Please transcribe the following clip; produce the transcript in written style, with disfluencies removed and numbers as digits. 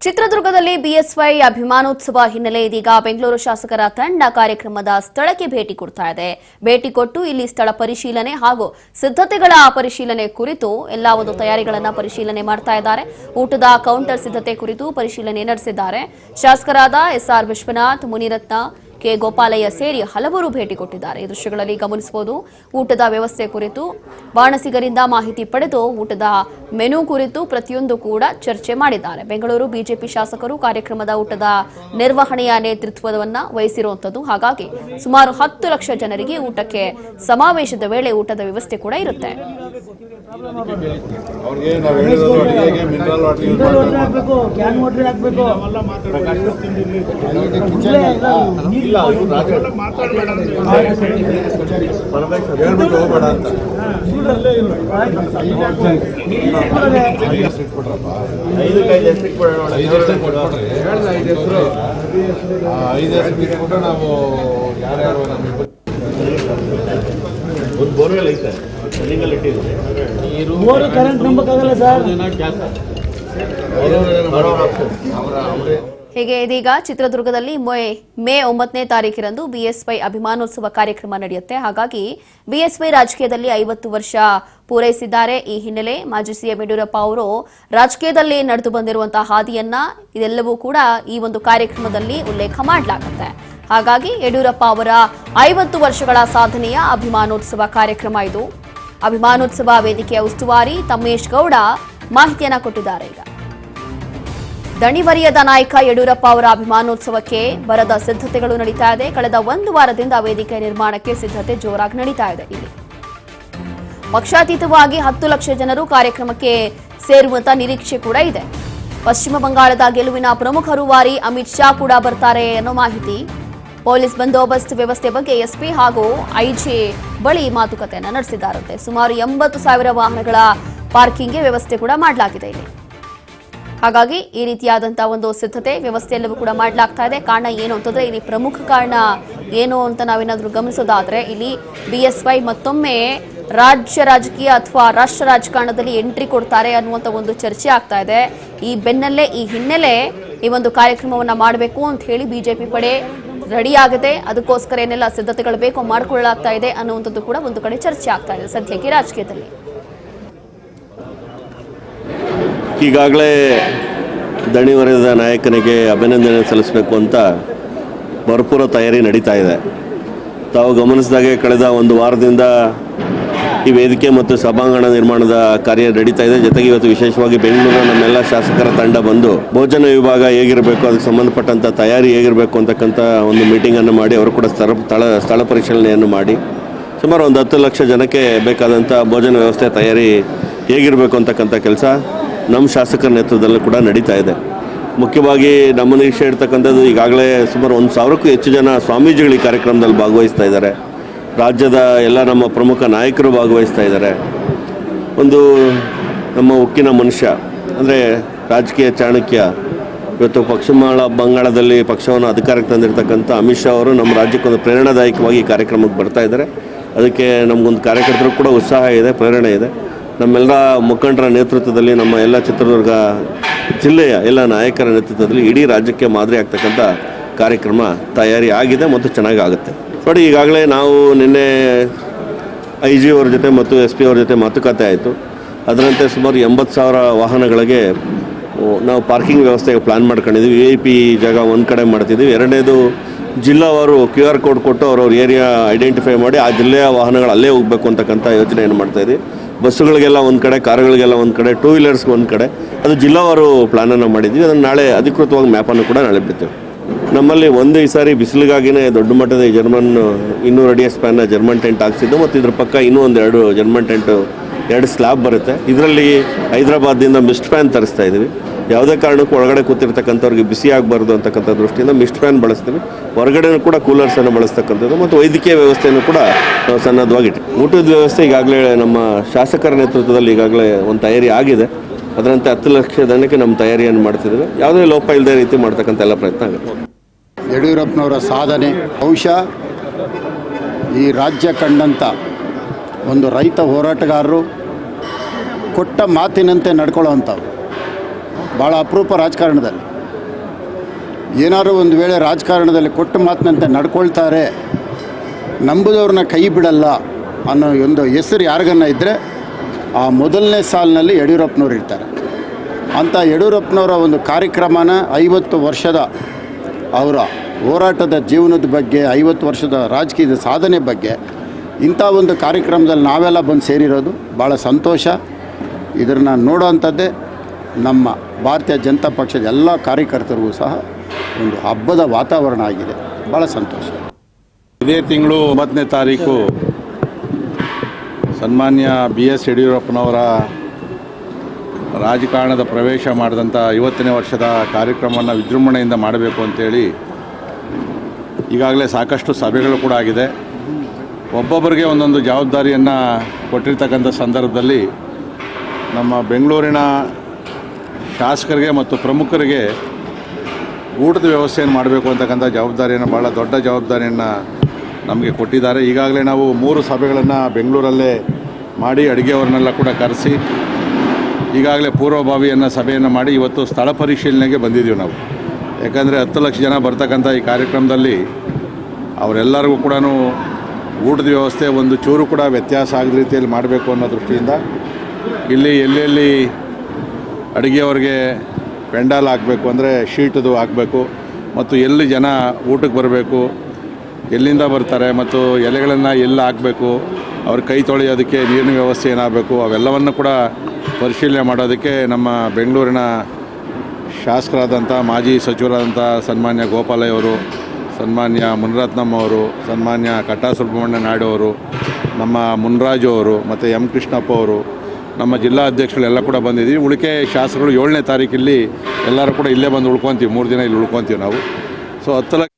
ಚಿತ್ರದುರ್ಗದಲ್ಲಿ ಬಿಎಸ್ವೈ ಅಭಿಮಾನೋತ್ಸವ ಹಿನ್ನೆಲೆ ಇದೀಗ ಬೆಂಗಳೂರು ಶಾಸಕರ ತಂಡ ಕಾರ್ಯಕ್ರಮದ ಸ್ಥಳಕ್ಕೆ ಭೇಟಿ ಕೊಡ್ತಾ ಇದೆ. ಭೇಟಿ ಕೊಟ್ಟು ಇಲ್ಲಿ ಸ್ಥಳ ಪರಿಶೀಲನೆ ಹಾಗೂ ಸಿದ್ಧತೆಗಳ ಪರಿಶೀಲನೆ ಕುರಿತು ಎಲ್ಲಾ ಒಂದು ತಯಾರಿಗಳನ್ನು ಪರಿಶೀಲನೆ ಮಾಡ್ತಾ ಇದ್ದಾರೆ. ಊಟದ ಕೌಂಟರ್ ಸಿದ್ಧತೆ ಕುರಿತು ಪರಿಶೀಲನೆ ನಡೆಸಿದ್ದಾರೆ. ಶಾಸಕರಾದ ಎಸ್ಆರ್ ವಿಶ್ವನಾಥ್, ಮುನಿರತ್ನ, ಕೆ ಗೋಪಾಲಯ್ಯ ಸೇರಿ ಹಲವರು ಭೇಟಿ ಕೊಟ್ಟಿದ್ದಾರೆ. ಈ ದೃಶ್ಯಗಳಲ್ಲಿ ಗಮನಿಸಬಹುದು. ಊಟದ ವ್ಯವಸ್ಥೆ ಕುರಿತು ಬಾಣಸಿಗರಿಂದ ಮಾಹಿತಿ ಪಡೆದು ಊಟದ ಮೆನು ಕುರಿತು ಪ್ರತಿಯೊಂದು ಕೂಡ ಚರ್ಚೆ ಮಾಡಿದ್ದಾರೆ. ಬೆಂಗಳೂರು ಬಿಜೆಪಿ ಶಾಸಕರು ಕಾರ್ಯಕ್ರಮದ ಊಟದ ನಿರ್ವಹಣೆಯ ನೇತೃತ್ವವನ್ನು ವಹಿಸಿರುವಂತದ್ದು. ಹಾಗಾಗಿ ಸುಮಾರು 10 ಲಕ್ಷ ಜನರಿಗೆ ಊಟಕ್ಕೆ ಸಮಾವೇಶದ ವೇಳೆ ಊಟದ ವ್ಯವಸ್ಥೆ ಕೂಡ ಇರುತ್ತೆ. ಕರೆಂಟ್ ನಂಬಕ್ಕಾಗಲ್ಲ ಸರ್. ಹೀಗೆ ಇದೀಗ ಚಿತ್ರದುರ್ಗದಲ್ಲಿ ಮೇ 9ನೇ ತಾರೀಕಿರಂದು ಬಿಎಸ್ವೈ ಅಭಿಮಾನೋತ್ಸವ ಕಾರ್ಯಕ್ರಮ ನಡೆಯುತ್ತೆ. ಹಾಗಾಗಿ ಬಿಎಸ್ವೈ ರಾಜಕೀಯದಲ್ಲಿ 50 ವರ್ಷ ಪೂರೈಸಿದ್ದಾರೆ. ಈ ಹಿನ್ನೆಲೆ ಮಾಜಿ ಸಿಎಂ ಯಡಿಯೂರಪ್ಪ ಅವರು ರಾಜಕೀಯದಲ್ಲಿ ನಡೆದು ಬಂದಿರುವಂತಹ ಹಾದಿಯನ್ನ ಇದೆಲ್ಲವೂ ಕೂಡ ಈ ಒಂದು ಕಾರ್ಯಕ್ರಮದಲ್ಲಿ ಉಲ್ಲೇಖ ಮಾಡಲಾಗುತ್ತೆ. ಹಾಗಾಗಿ ಯಡಿಯೂರಪ್ಪ ಅವರ 50 ವರ್ಷಗಳ ಸಾಧನೆಯ ಅಭಿಮಾನೋತ್ಸವ ಕಾರ್ಯಕ್ರಮ ಇದು. ಅಭಿಮಾನೋತ್ಸವ ವೇದಿಕೆಯ ಉಸ್ತುವಾರಿ ತಮ್ಮೇಶ್ ಗೌಡ ಮಾಹಿತಿಯನ್ನ ಕೊಟ್ಟಿದ್ದಾರೆ. ಈಗ ದಣಿವರಿಯದ ನಾಯಕ ಯಡಿಯೂರಪ್ಪ ಅವರ ಅಭಿಮಾನೋತ್ಸವಕ್ಕೆ ಬರದ ಸಿದ್ಧತೆಗಳು ನಡೀತಾ ಇದೆ. ಕಳೆದ 1 ವಾರದಿಂದ ವೇದಿಕೆ ನಿರ್ಮಾಣಕ್ಕೆ ಸಿದ್ಧತೆ ಜೋರಾಗಿ ನಡೀತಾ ಇದೆ. ಇಲ್ಲಿ ಪಕ್ಷಾತೀತವಾಗಿ 10 ಲಕ್ಷ ಜನರು ಕಾರ್ಯಕ್ರಮಕ್ಕೆ ಸೇರುವಂತ ನಿರೀಕ್ಷೆ ಕೂಡ ಇದೆ. ಪಶ್ಚಿಮ ಬಂಗಾಳದ ಗೆಲುವಿನ ಪ್ರಮುಖ ರೂವಾರಿ ಅಮಿತ್ ಶಾ ಕೂಡ ಬರ್ತಾರೆ ಅನ್ನೋ ಮಾಹಿತಿ. ಪೊಲೀಸ್ ಬಂದೋಬಸ್ತ್ ವ್ಯವಸ್ಥೆ ಬಗ್ಗೆ ಎಸ್ಪಿ ಹಾಗೂ ಐಜಿ ಬಳಿ ಮಾತುಕತೆಯನ್ನು ನಡೆಸಿದ್ದಾರಂತೆ. ಸುಮಾರು 80,000 ವಾಹನಗಳ ಪಾರ್ಕಿಂಗ್ಗೆ ವ್ಯವಸ್ಥೆ ಕೂಡ ಮಾಡಲಾಗಿದೆ ಇಲ್ಲಿ. ಹಾಗಾಗಿ ಈ ರೀತಿಯಾದಂತಹ ಒಂದು ಸಿದ್ಧತೆ ವ್ಯವಸ್ಥೆ ಎಲ್ಲವೂ ಕೂಡ ಮಾಡಲಾಗ್ತಾ ಇದೆ. ಕಾರಣ ಏನು ಅಂತಂದ್ರೆ ಇಲ್ಲಿ ಪ್ರಮುಖ ಕಾರಣ ಏನು ಅಂತ ನಾವೇನಾದ್ರೂ ಗಮನಿಸೋದಾದ್ರೆ ಇಲ್ಲಿ ಬಿಎಸ್ವೈ ಮತ್ತೊಮ್ಮೆ ರಾಜ್ಯ ರಾಜಕೀಯ ಅಥವಾ ರಾಷ್ಟ್ರ ರಾಜಕಾರಣದಲ್ಲಿ ಎಂಟ್ರಿ ಕೊಡ್ತಾರೆ ಅನ್ನುವಂಥ ಒಂದು ಚರ್ಚೆ ಆಗ್ತಾ ಇದೆ. ಈ ಬೆನ್ನಲ್ಲೇ ಈ ಹಿನ್ನೆಲೆ ಈ ಒಂದು ಕಾರ್ಯಕ್ರಮವನ್ನ ಮಾಡಬೇಕು ಅಂತ ಹೇಳಿ ಬಿಜೆಪಿ ಪಡೆ ರೆಡಿ ಆಗಿದೆ. ಅದಕ್ಕೋಸ್ಕರ ಏನೆಲ್ಲ ಸಿದ್ಧತೆಗಳು ಬೇಕೋ ಮಾಡಿಕೊಳ್ಳಲಾಗ್ತಾ ಇದೆ ಅನ್ನುವಂಥದ್ದು ಕೂಡ ಒಂದು ಕಡೆ ಚರ್ಚೆ ಆಗ್ತಾ ಇದೆ ಸದ್ಯಕ್ಕೆ ರಾಜಕೀಯದಲ್ಲಿ. ಈಗಾಗಲೇ ದಣಿವರಿದ ನಾಯಕನಿಗೆ ಅಭಿನಂದನೆ ಸಲ್ಲಿಸಬೇಕು ಅಂತ ಭರ್ಪೂರ ತಯಾರಿ ನಡೀತಾ ಇದೆ. ತಾವು ಗಮನಿಸಿದಾಗೆ ಕಳೆದ 1 ವಾರದಿಂದ ಈ ವೇದಿಕೆ ಮತ್ತು ಸಭಾಂಗಣ ನಿರ್ಮಾಣದ ಕಾರ್ಯ ನಡೀತಾ ಇದೆ. ಜೊತೆಗೆ ಇವತ್ತು ವಿಶೇಷವಾಗಿ ಬೆಂಗಳೂರಿನ ನಮ್ಮೆಲ್ಲ ಶಾಸಕರ ತಂಡ ಬಂದು ಭೋಜನ ವಿಭಾಗ ಹೇಗಿರಬೇಕು, ಅದಕ್ಕೆ ಸಂಬಂಧಪಟ್ಟಂಥ ತಯಾರಿ ಹೇಗಿರಬೇಕು ಅಂತಕ್ಕಂಥ ಒಂದು ಮೀಟಿಂಗನ್ನು ಮಾಡಿ ಅವರು ಕೂಡ ಸ್ಥಳ ಪರಿಶೀಲನೆಯನ್ನು ಮಾಡಿ ಸುಮಾರು ಒಂದು 10 ಲಕ್ಷ ಜನಕ್ಕೆ ಬೇಕಾದಂಥ ಭೋಜನ ವ್ಯವಸ್ಥೆ ತಯಾರಿ ಹೇಗಿರಬೇಕು ಅಂತಕ್ಕಂಥ ಕೆಲಸ ನಮ್ಮ ಶಾಸಕರ ನೇತೃತ್ವದಲ್ಲೂ ಕೂಡ ನಡೀತಾ ಇದೆ. ಮುಖ್ಯವಾಗಿ ನಮ್ಮ ನಿರೀಕ್ಷೆ ಇರ್ತಕ್ಕಂಥದ್ದು ಈಗಾಗಲೇ ಸುಮಾರು 1,000ಕ್ಕೂ ಹೆಚ್ಚು ಜನ ಸ್ವಾಮೀಜಿಗಳು ಈ ಕಾರ್ಯಕ್ರಮದಲ್ಲಿ ಭಾಗವಹಿಸ್ತಾ ಇದ್ದಾರೆ. ರಾಜ್ಯದ ಎಲ್ಲ ನಮ್ಮ ಪ್ರಮುಖ ನಾಯಕರು ಭಾಗವಹಿಸ್ತಾ ಇದ್ದಾರೆ. ಒಂದು ನಮ್ಮ ಉಕ್ಕಿನ ಮನುಷ್ಯ ಅಂದರೆ ರಾಜಕೀಯ ಚಾಣಕ್ಯ, ಇವತ್ತು ಪಶ್ಚಿಮ ಬಂಗಾಳದಲ್ಲಿ ಪಕ್ಷವನ್ನು ಅಧಿಕಾರಕ್ಕೆ ತಂದಿರತಕ್ಕಂಥ ಅಮಿತ್ ಶಾ ಅವರು ನಮ್ಮ ರಾಜ್ಯಕ್ಕೊಂದು ಪ್ರೇರಣಾದಾಯಕವಾಗಿ ಈ ಕಾರ್ಯಕ್ರಮಕ್ಕೆ ಬರ್ತಾ ಇದ್ದಾರೆ. ಅದಕ್ಕೆ ನಮಗೊಂದು ಕಾರ್ಯಕರ್ತರು ಕೂಡ ಉತ್ಸಾಹ ಇದೆ, ಪ್ರೇರಣೆ ಇದೆ. ನಮ್ಮೆಲ್ಲ ಮುಖಂಡರ ನೇತೃತ್ವದಲ್ಲಿ, ನಮ್ಮ ಎಲ್ಲ ಚಿತ್ರದುರ್ಗ ಜಿಲ್ಲೆಯ ಎಲ್ಲ ನಾಯಕರ ನೇತೃತ್ವದಲ್ಲಿ ಇಡೀ ರಾಜ್ಯಕ್ಕೆ ಮಾದರಿ ಆಗ್ತಕ್ಕಂಥ ಕಾರ್ಯಕ್ರಮ ತಯಾರಿ ಆಗಿದೆ ಮತ್ತು ಚೆನ್ನಾಗಿ ಆಗುತ್ತೆ. ನೋಡಿ, ಈಗಾಗಲೇ ನಾವು ನಿನ್ನೆ IG ಅವ್ರ ಜೊತೆ ಮತ್ತು SP ಅವ್ರ ಜೊತೆ ಮಾತುಕತೆ ಆಯಿತು. ಅದರಂತೆ ಸುಮಾರು 80,000 ವಾಹನಗಳಿಗೆ ನಾವು ಪಾರ್ಕಿಂಗ್ ವ್ಯವಸ್ಥೆಗೆ ಪ್ಲ್ಯಾನ್ ಮಾಡ್ಕೊಂಡಿದ್ದೀವಿ. VIP ಜಾಗ ಒಂದು ಕಡೆ ಮಾಡ್ತಿದ್ದೀವಿ. ಎರಡನೇದು ಜಿಲ್ಲಾವಾರು QR ಕೋಡ್ ಕೊಟ್ಟು ಅವ್ರವ್ರ ಏರಿಯಾ ಐಡೆಂಟಿಫೈ ಮಾಡಿ ಆ ಜಿಲ್ಲೆಯ ವಾಹನಗಳು ಅಲ್ಲೇ ಹೋಗಬೇಕು ಅಂತಕ್ಕಂಥ ಯೋಜನೆಯನ್ನು ಮಾಡ್ತಾಯಿದ್ದೀವಿ. ಬಸ್ಸುಗಳಿಗೆಲ್ಲ ಒಂದು ಕಡೆ, ಕಾರುಗಳಿಗೆಲ್ಲ ಒಂದು ಕಡೆ, 2 ವೀಲರ್ಸ್ಗೆ ಒಂದು ಕಡೆ, ಅದು ಜಿಲ್ಲಾವಾರು ಪ್ಲ್ಯಾನನ್ನು ಮಾಡಿದ್ದೀವಿ. ಅದನ್ನು ನಾಳೆ ಅಧಿಕೃತವಾಗಿ ಮ್ಯಾಪನ್ನು ಕೂಡ ನಾಳೆ ಬಿಡ್ತೇವೆ. ನಮ್ಮಲ್ಲಿ ಈ ಸಾರಿ ಬಿಸಿಲಿಗಾಗಿನೇ ದೊಡ್ಡ ಮಟ್ಟದ ಜರ್ಮನ್ 200 ಅಡಿ ಸ್ಪ್ಯಾನ್ನ ಜರ್ಮನ್ ಟೆಂಟ್ ಹಾಕ್ಸಿದ್ದು ಮತ್ತು ಇದ್ರ ಪಕ್ಕ ಇನ್ನೂ 2 ಜರ್ಮನ್ ಟೆಂಟು 2 ಸ್ಲ್ಯಾಬ್ ಬರುತ್ತೆ. ಇದರಲ್ಲಿ ಹೈದರಾಬಾದಿಂದ ಮಿಸ್ಟ್ ಫ್ಯಾನ್ ತರಿಸ್ತಾ ಇದ್ದೀವಿ. ಯಾವುದೇ ಕಾರಣಕ್ಕೂ ಒಳಗಡೆ ಕೂತಿರ್ತಕ್ಕಂಥವ್ರಿಗೆ ಬಿಸಿ ಆಗಬಾರ್ದು ಅಂತಕ್ಕಂಥ ದೃಷ್ಟಿಯಿಂದ ಮಿಸ್ಟ್ ಫ್ಯಾನ್ ಬಳಸ್ತೀವಿ. ಹೊರಗಡೆನೂ ಕೂಡ ಕೂಲರ್ಸನ್ನು ಬಳಸ್ತಕ್ಕಂಥದ್ದು ಮತ್ತು ವೈದ್ಯಕೀಯ ವ್ಯವಸ್ಥೆಯನ್ನು ಕೂಡ ನಾವು ಸನ್ನದ್ಧವಾಗಿಟ್ಟು ಊಟದ ವ್ಯವಸ್ಥೆ ಈಗಾಗಲೇ ನಮ್ಮ ಶಾಸಕರ ನೇತೃತ್ವದಲ್ಲಿ ಈಗಾಗಲೇ ಒಂದು ತಯಾರಿ ಆಗಿದೆ. ಅದರಂತೆ 10 ಲಕ್ಷ ಜನಕ್ಕೆ ನಮ್ಮ ತಯಾರಿಯನ್ನು ಮಾಡ್ತಿದ್ದೀವಿ. ಯಾವುದೇ ಲೋಪ ಇಲ್ಲದೆ ರೀತಿ ಮಾಡ್ತಕ್ಕಂಥ ಎಲ್ಲ ಪ್ರಯತ್ನ ಆಗುತ್ತೆ. ಯಡಿಯೂರಪ್ಪನವರ ಸಾಧನೆ ಬಹುಶಃ ಈ ರಾಜ್ಯ ಕಂಡಂಥ ಒಂದು ರೈತ ಹೋರಾಟಗಾರರು ಕೊಟ್ಟ ಮಾತಿನಂತೆ ನಡ್ಕೊಳ್ಳೋವಂಥವ್ರು. ಭಾಳ ಅಪರೂಪ ರಾಜಕಾರಣದಲ್ಲಿ. ಏನಾದರೂ ಒಂದು ವೇಳೆ ರಾಜಕಾರಣದಲ್ಲಿ ಕೊಟ್ಟ ಮಾತಿನಂತೆ ನಡ್ಕೊಳ್ತಾರೆ, ನಂಬುದವ್ರನ್ನ ಕೈ ಬಿಡಲ್ಲ ಅನ್ನೋ ಒಂದು ಹೆಸರು ಯಾರಿಗನ್ನ ಇದ್ದರೆ ಆ ಮೊದಲನೇ ಸಾಲಿನಲ್ಲಿ ಯಡಿಯೂರಪ್ಪನವ್ರು ಇರ್ತಾರೆ. ಅಂಥ ಯಡಿಯೂರಪ್ಪನವರ ಒಂದು ಕಾರ್ಯಕ್ರಮನ 50 ವರ್ಷದ ಅವರ ಹೋರಾಟದ ಜೀವನದ ಬಗ್ಗೆ, 50 ವರ್ಷದ ರಾಜಕೀಯದ ಸಾಧನೆ ಬಗ್ಗೆ ಇಂಥ ಒಂದು ಕಾರ್ಯಕ್ರಮದಲ್ಲಿ ನಾವೆಲ್ಲ ಬಂದು ಸೇರಿರೋದು ಭಾಳ ಸಂತೋಷ. ಇದನ್ನು ನೋಡೋವಂಥದ್ದೇ ನಮ್ಮ ಭಾರತೀಯ ಜನತಾ ಪಕ್ಷದ ಎಲ್ಲ ಕಾರ್ಯಕರ್ತರಿಗೂ ಸಹ ಒಂದು ಹಬ್ಬದ ವಾತಾವರಣ ಆಗಿದೆ. ಭಾಳ ಸಂತೋಷ. ಇದೇ ತಿಂಗಳು 9ನೇ ತಾರೀಕು ಸನ್ಮಾನ್ಯ BS ಯಡಿಯೂರಪ್ಪನವರ ರಾಜಕಾರಣದ ಪ್ರವೇಶ ಮಾಡಿದಂಥ 50ನೇ ವರ್ಷದ ಕಾರ್ಯಕ್ರಮವನ್ನು ವಿಜೃಂಭಣೆಯಿಂದ ಮಾಡಬೇಕು ಅಂತೇಳಿ ಈಗಾಗಲೇ ಸಾಕಷ್ಟು ಸಭೆಗಳು ಕೂಡ ಆಗಿದೆ. ಒಬ್ಬೊಬ್ಬರಿಗೆ ಒಂದೊಂದು ಜವಾಬ್ದಾರಿಯನ್ನು ಕೊಟ್ಟಿರ್ತಕ್ಕಂಥ ಸಂದರ್ಭದಲ್ಲಿ ನಮ್ಮ ಬೆಂಗಳೂರಿನ ಶಾಸಕರಿಗೆ ಮತ್ತು ಪ್ರಮುಖರಿಗೆ ಊಟದ ವ್ಯವಸ್ಥೆಯನ್ನು ಮಾಡಬೇಕು ಅಂತಕ್ಕಂಥ ಜವಾಬ್ದಾರಿಯನ್ನು, ಭಾಳ ದೊಡ್ಡ ಜವಾಬ್ದಾರಿಯನ್ನು ನಮಗೆ ಕೊಟ್ಟಿದ್ದಾರೆ. ಈಗಾಗಲೇ ನಾವು 3 ಸಭೆಗಳನ್ನು ಬೆಂಗಳೂರಲ್ಲೇ ಮಾಡಿ ಅಡುಗೆಯವರನ್ನೆಲ್ಲ ಕೂಡ ಕರೆಸಿ ಈಗಾಗಲೇ ಪೂರ್ವಭಾವಿಯನ್ನು ಸಭೆಯನ್ನು ಮಾಡಿ ಇವತ್ತು ಸ್ಥಳ ಪರಿಶೀಲನೆಗೆ ಬಂದಿದ್ದೀವಿ ನಾವು. ಯಾಕಂದರೆ 10 ಲಕ್ಷ ಜನ ಬರ್ತಕ್ಕಂಥ ಈ ಕಾರ್ಯಕ್ರಮದಲ್ಲಿ ಅವರೆಲ್ಲರಿಗೂ ಕೂಡ ಊಟದ ವ್ಯವಸ್ಥೆ ಒಂದು ಚೂರು ಕೂಡ ವ್ಯತ್ಯಾಸ ಆಗದ ರೀತಿಯಲ್ಲಿ ಮಾಡಬೇಕು ಅನ್ನೋ ದೃಷ್ಟಿಯಿಂದ ಇಲ್ಲಿ ಎಲ್ಲೆಲ್ಲಿ ಅಡುಗೆಯವ್ರಿಗೆ ಪೆಂಡಾಲ್ ಹಾಕಬೇಕು ಅಂದರೆ ಶೀಟದು ಹಾಕಬೇಕು, ಮತ್ತು ಎಲ್ಲಿ ಜನ ಊಟಕ್ಕೆ ಬರಬೇಕು, ಎಲ್ಲಿಂದ ಬರ್ತಾರೆ, ಮತ್ತು ಎಲೆಗಳನ್ನು ಎಲ್ಲಿ ಹಾಕಬೇಕು, ಅವ್ರ ಕೈ ತೊಳೆಯೋದಕ್ಕೆ ನೀರಿನ ವ್ಯವಸ್ಥೆ ಏನಾಗಬೇಕು, ಅವೆಲ್ಲವನ್ನು ಕೂಡ ಪರಿಶೀಲನೆ ಮಾಡೋದಕ್ಕೆ ನಮ್ಮ ಬೆಂಗಳೂರಿನ ಶಾಸಕರಾದಂಥ ಮಾಜಿ ಸಚಿವರಾದಂಥ ಸನ್ಮಾನ್ಯ ಗೋಪಾಲಯ್ಯವರು, ಸನ್ಮಾನ್ಯ ಮುನಿರತ್ನಮ್ಮ ಅವರು, ಸನ್ಮಾನ್ಯ ಕಟ್ಟಾ ಸುಬ್ರಹ್ಮಣ್ಯ ನಾಯ್ಡು ಅವರು, ನಮ್ಮ ಮುನ್ರಾಜು ಅವರು ಮತ್ತು ಎಂ ಕೃಷ್ಣಪ್ಪ ಅವರು, ನಮ್ಮ ಜಿಲ್ಲಾ ಅಧ್ಯಕ್ಷಗಳೆಲ್ಲ ಕೂಡ ಬಂದಿದ್ದೀವಿ. ಉಳಿಕೆ ಶಾಸಕರು 7ನೇ ತಾರೀಕಿಲ್ಲಿ ಎಲ್ಲರೂ ಕೂಡ ಇಲ್ಲೇ ಬಂದು ಉಳ್ಕೊತೀವಿ, 3 ದಿನ ಇಲ್ಲಿ ಉಳ್ಕೊತೀವಿ ನಾವು. ಸೊ 10 ಲಕ್ಷ